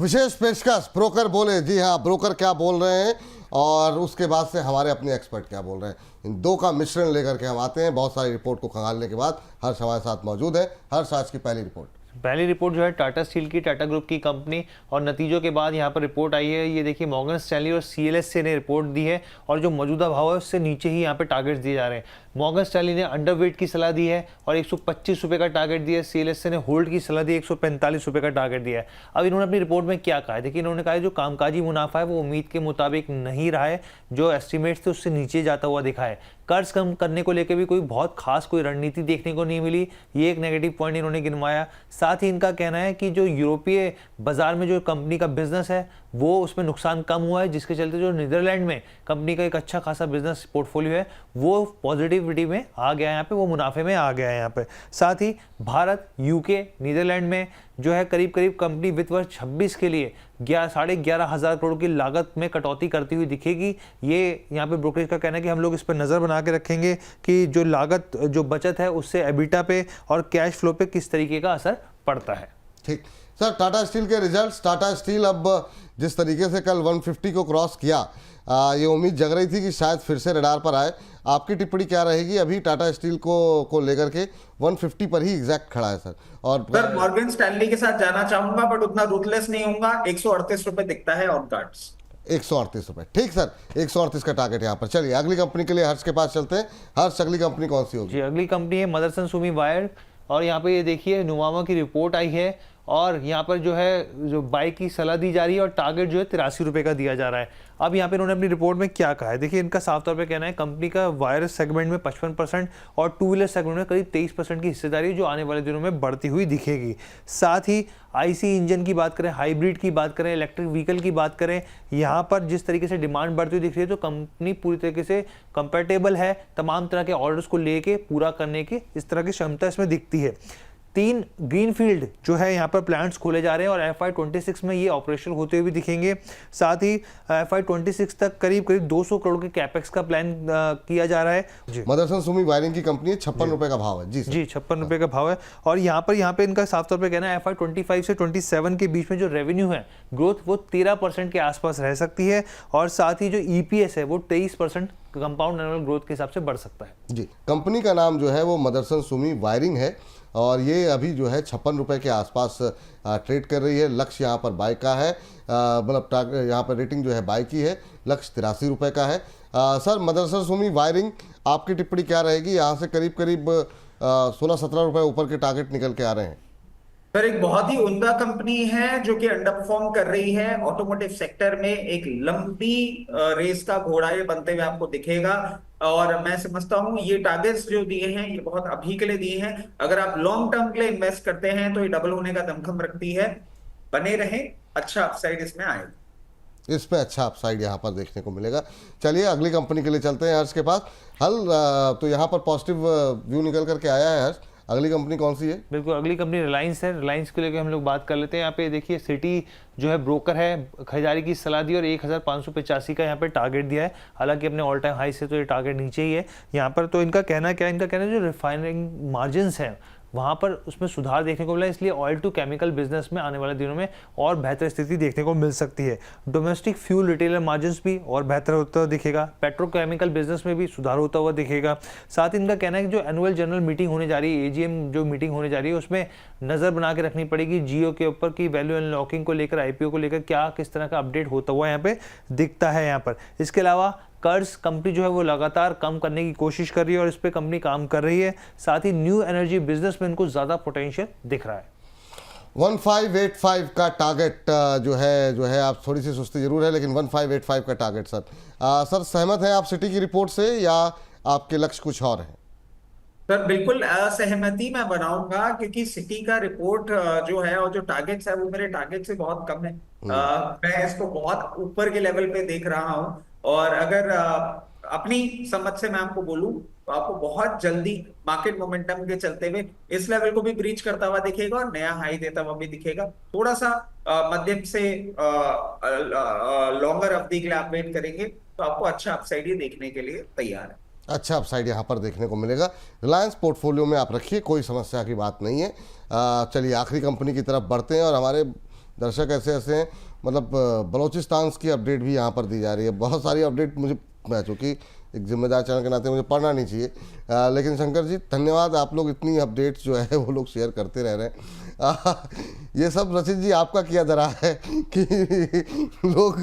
विशेष पेशकश ब्रोकर बोले। जी हाँ, ब्रोकर क्या बोल रहे हैं और उसके बाद से हमारे अपने एक्सपर्ट क्या बोल रहे हैं, इन दो का मिश्रण लेकर के हम आते हैं। बहुत सारी रिपोर्ट को खंगालने के बाद हर्ष हमारे साथ मौजूद है। हर्ष, आज की पहली रिपोर्ट। पहली रिपोर्ट जो है टाटा स्टील की, टाटा ग्रुप की कंपनी, और नतीजों के बाद यहाँ पर रिपोर्ट आई है। ये देखिए, मॉर्गन स्टैनली और सीएलएसए ने रिपोर्ट दी है और जो मौजूदा भाव है उससे नीचे ही यहाँ पे टारगेट्स दिए जा रहे हैं। मॉर्गन स्टैनली ने अंडरवेट की सलाह दी है और 125 रुपये का टारगेट दिया है। सीएलएसए ने होल्ड की सलाह दी है, 145 रुपये का टारगेट दिया है। अब इन्होंने अपनी रिपोर्ट में क्या कहा है, देखिए, इन्होंने कहा है जो कामकाजी मुनाफा है वो उम्मीद के मुताबिक नहीं रहा है, जो एस्टिमेट्स थे उससे नीचे जाता हुआ दिखा है। कर्ज कम करने को लेकर भी कोई बहुत खास कोई रणनीति देखने को नहीं मिली, ये एक नेगेटिव पॉइंट इन्होंने गिनवाया। साथ ही इनका कहना है कि जो यूरोपीय बाजार में जो कंपनी का बिजनेस है वो उसमें नुकसान कम हुआ है, जिसके चलते जो नीदरलैंड में कंपनी का एक अच्छा खासा बिजनेस पोर्टफोलियो है वो पॉजिटिविटी में आ गया है, यहाँ पे वो मुनाफे में आ गया है यहाँ पे। साथ ही भारत, यूके, नीदरलैंड में जो है करीब करीब कंपनी वित्त वर्ष 26 के लिए 11,500 करोड़ की लागत में कटौती करती हुई दिखेगी। ये यहाँ पे ब्रोकरेज का कहना है कि हम लोग इस पर नज़र बना के रखेंगे कि जो लागत, जो बचत है उससे एबिटा पे और कैश फ्लो पे किस तरीके का असर पड़ता है। ठीक सर, टाटा स्टील के रिजल्ट्स। टाटा स्टील अब जिस तरीके से कल 150 को क्रॉस किया, ये उम्मीद जग रही थी कि शायद फिर से रडार पर आए। आपकी टिप्पणी क्या रहेगी अभी टाटा स्टील को लेकर के? 150 पर ही एग्जैक्ट खड़ा है सर। और सर, मॉर्गन स्टैनली के साथ जाना चाहूंगा बट उतना रूथलेस नहीं होऊंगा। 138 रुपए दिखता है ऑन कार्ड्स। 138 रुपये, ठीक सर, 138 का टारगेट यहाँ पर। चलिए अगली कंपनी के लिए हर्ष के पास चलते हैं। हर्ष, अगली कंपनी कौन सी होगी? जी, अगली कंपनी है मदरसन सुमी वायर, और यहाँ पे ये देखिए नुमामा की रिपोर्ट आई है और यहाँ पर जो है जो बाई की सलाह दी जा रही है और टारगेट जो है 83 रुपये का दिया जा रहा है। अब यहाँ पे इन्होंने अपनी रिपोर्ट में क्या कहा है, देखिए, इनका साफ तौर पे कहना है कंपनी का वायर सेगमेंट में 55% और टू व्हीलर सेगमेंट में करीब 23% की हिस्सेदारी जो आने वाले दिनों में बढ़ती हुई दिखेगी। साथ ही आईसी इंजन की बात करें, हाइब्रिड की बात करें, इलेक्ट्रिक व्हीकल की बात करें, यहाँ पर जिस तरीके से डिमांड बढ़ती हुई दिख रही है तो कंपनी पूरी तरीके से कंपेटेबल है तमाम तरह के ऑर्डर्स को लेके पूरा करने की, इस तरह की क्षमता इसमें दिखती है। 3 ग्रीनफील्ड जो है यहाँ पर प्लांट्स खोले जा रहे हैं और FY26 में ये ऑपरेशनल होते हुए भी दिखेंगे। साथ ही FY26 तक करीब करीब 200 करोड़ के कैपेक्स का प्लान किया जा रहा है। जी, मदरसन सुमी वायरिंग की कंपनी है, 56 रुपये का भाव है। जी 56 रुपये का भाव है। और यहाँ पे इनका साफ तौर पे कहना है FY25 से 27 के बीच में जो रेवेन्यू है ग्रोथ वो 13% के आसपास रह सकती है और साथ ही जो EPS है वो 23% कंपाउंड एनुअल ग्रोथ के हिसाब से बढ़ सकता है। जी, कंपनी का नाम जो है वो मदरसन सुमी वायरिंग है और ये अभी जो है 56 रुपये के आसपास ट्रेड कर रही है। लक्ष्य यहाँ पर बाय का है, मतलब यहाँ पर रेटिंग जो है बाय की है, लक्ष्य 83 रुपये का है। सर, मदरसन सुमी वायरिंग, आपकी टिप्पणी क्या रहेगी? यहाँ से करीब करीब 16-17 रुपये ऊपर के टारगेट निकल के आ रहे हैं। सर, एक बहुत ही उम्दा कंपनी है जो कि अंडर परफॉर्म कर रही है ऑटोमोटिव सेक्टर में। एक लंबी रेस का घोड़ा ये बनते हुए आपको दिखेगा और मैं समझता हूं ये टारगेट्स जो दिए हैं ये बहुत अभी के लिए दिए हैं। अगर आप लॉन्ग टर्म के लिए इन्वेस्ट करते हैं तो ये डबल होने का दमखम रखती है। बने रहे, अच्छा अपसाइड इसमें आएगा। इसमें अच्छा अपसाइड यहाँ पर देखने को मिलेगा। चलिए अगली कंपनी के लिए चलते हैं हर्ष के पास। तो यहाँ पर पॉजिटिव व्यू निकल करके आया है हर्ष। अगली कंपनी कौन सी है? बिल्कुल, अगली कंपनी रिलायंस है। रिलायंस को लेकर हम लोग बात कर लेते हैं। यहाँ पे देखिए, सिटी जो है ब्रोकर है, खरीदारी की सलाह दी और 1585 का यहाँ पे टारगेट दिया है। हालांकि अपने ऑल टाइम हाई से तो ये टारगेट नीचे ही है यहाँ पर। तो इनका कहना क्या है, इनका कहना है जो रिफाइनिंग मार्जिन्स हैं वहाँ पर उसमें सुधार देखने को मिला, इसलिए ऑयल टू केमिकल बिजनेस में आने वाले दिनों में और बेहतर स्थिति देखने को मिल सकती है। डोमेस्टिक फ्यूल रिटेलर मार्जिन्स भी और बेहतर होता हुआ दिखेगा, पेट्रोकेमिकल बिजनेस में भी सुधार होता हुआ दिखेगा। साथ ही इनका कहना है कि जो एनुअल जनरल मीटिंग होने जा रही है, AGM जो मीटिंग होने जा रही है, उसमें नज़र बना के रखनी पड़ेगी जियो के ऊपर की वैल्यू अनलॉकिंग को लेकर, IPO को लेकर क्या किस तरह का अपडेट होता हुआ यहाँ पे दिखता है यहाँ पर। इसके अलावा कर्ज कंपनी जो है वो लगातार कम करने की कोशिश कर रही है और इस पे कंपनी काम कर रही है। साथ ही न्यू एनर्जी बिजनेस में इनको ज़्यादा पोटेंशियल दिख रहा है। 1585 का टारगेट जो है आप थोड़ी सी सुस्ती जरूर है, लेकिन 1585 का टारगेट सर। सर, सहमत हैं आप सिटी की रिपोर्ट से या आपके लक्ष्य कुछ और हैं? सर, बिल्कुल असहमति मैं बनाऊंगा क्योंकि सिटी का रिपोर्ट जो है और जो टारगेट्स है वो मेरे टारगेट से बहुत कम है। मैं इसको बहुत ऊपर के लेवल पे देख रहा हूं और अगर अपनी समझ से मैं आपको बोलूं तो आपको बहुत जल्दी मार्केट मोमेंटम के चलते हुए इस लेवल को भी ब्रीच करता हुआ दिखेगा और नया हाई देता हुआ भी दिखेगा। थोड़ा सा मध्यम से लॉन्गर अवधि के लिए आप वेट करेंगे तो आपको अच्छा अपसाइड ये देखने के लिए तैयार है। अच्छा अपसाइड यहाँ पर देखने को मिलेगा। रिलायंस पोर्टफोलियो में आप रखिए, कोई समस्या की बात नहीं है। चलिए आखिरी कंपनी की तरफ बढ़ते हैं और हमारे दर्शक ऐसे ऐसे हैं, मतलब बलूचिस्तान की अपडेट भी यहाँ पर दी जा रही है। बहुत सारी अपडेट मुझे, मैं चूँकि एक जिम्मेदार चैनल के नाते मुझे पढ़ना नहीं चाहिए, लेकिन शंकर जी धन्यवाद, आप लोग इतनी अपडेट्स जो है वो लोग शेयर करते रह रहे हैं। ये सब रचित जी आपका किया जा रहा है कि लोग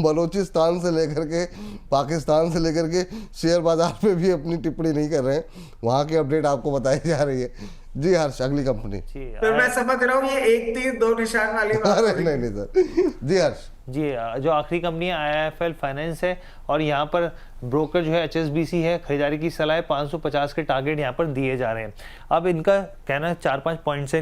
बलूचिस्तान से लेकर के पाकिस्तान से लेकर के शेयर बाजार पे भी अपनी टिप्पणी नहीं कर रहे हैं, वहाँ की अपडेट आपको बताई जा रही है। जी हर्ष, अगली कंपनी। तो मैं समझ रहा हूँ ये एक तीर दो निशान वाली बात। अरे नहीं सर, जी हर्ष। जी, जो आखिरी कंपनी है IIFL फाइनेंस है, और यहाँ पर ब्रोकर जो है HSBC है। खरीदारी की सलाह 550 के टारगेट यहाँ पर दिए जा रहे हैं। अब इनका कहना 4-5 पॉइंट्स है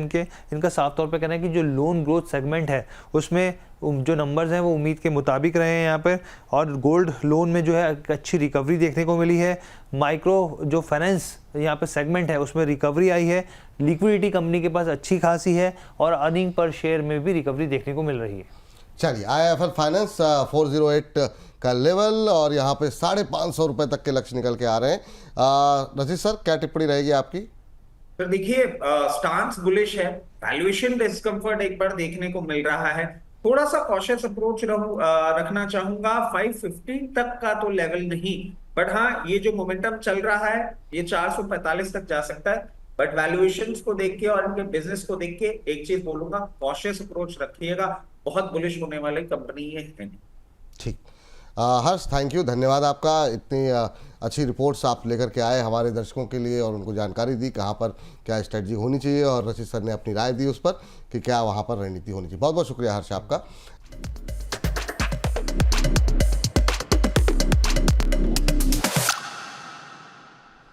इनका साफ तौर पे कहना है कि जो लोन ग्रोथ सेगमेंट है उसमें जो नंबर्स हैं वो उम्मीद के मुताबिक रहे हैं यहाँ पर, और गोल्ड लोन में जो है अच्छी रिकवरी देखने को मिली है। माइक्रो जो फाइनेंस यहाँ पे सेगमेंट है उसमें रिकवरी आई है। लिक्विडिटी कंपनी के पास अच्छी खासी है, और अर्निंग पर शेयर में भी रिकवरी देखने को मिल रही है। चलिए, IIFL फाइनेंस 408 का लेवल और यहाँ पे 550 रुपये तक के लक्ष्य निकल के आ रहे हैं। रचित सर, क्या टिप्पणी रहेगी आपकी? तो देखिए, स्टांस बुलिश है, वैल्यूएशन डिस्कम्फर्ट एक बार देखने को मिल रहा है। थोड़ा सा कॉशियस अप्रोच रखना चाहूंगा। 515 तक का तो लेवल नहीं, बट हाँ ये जो मोमेंटम चल रहा है ये 445 तक जा सकता है। बट वैल्यूएशंस को देख के और इनके बिजनेस को देख के एक चीज बोलूंगा, कॉशियस अप्रोच रखिएगा, बहुत बुलिश होने वाली कंपनी ये है। ठीक, हर्ष थैंक यू, धन्यवाद आपका। इतनी अच्छी रिपोर्ट्स आप लेकर के आए हमारे दर्शकों के लिए और उनको जानकारी दी कहाँ पर क्या स्ट्रेटजी होनी चाहिए, और रचित सर ने अपनी राय दी उस पर कि क्या वहाँ पर रणनीति होनी चाहिए। बहुत बहुत शुक्रिया हर्ष आपका।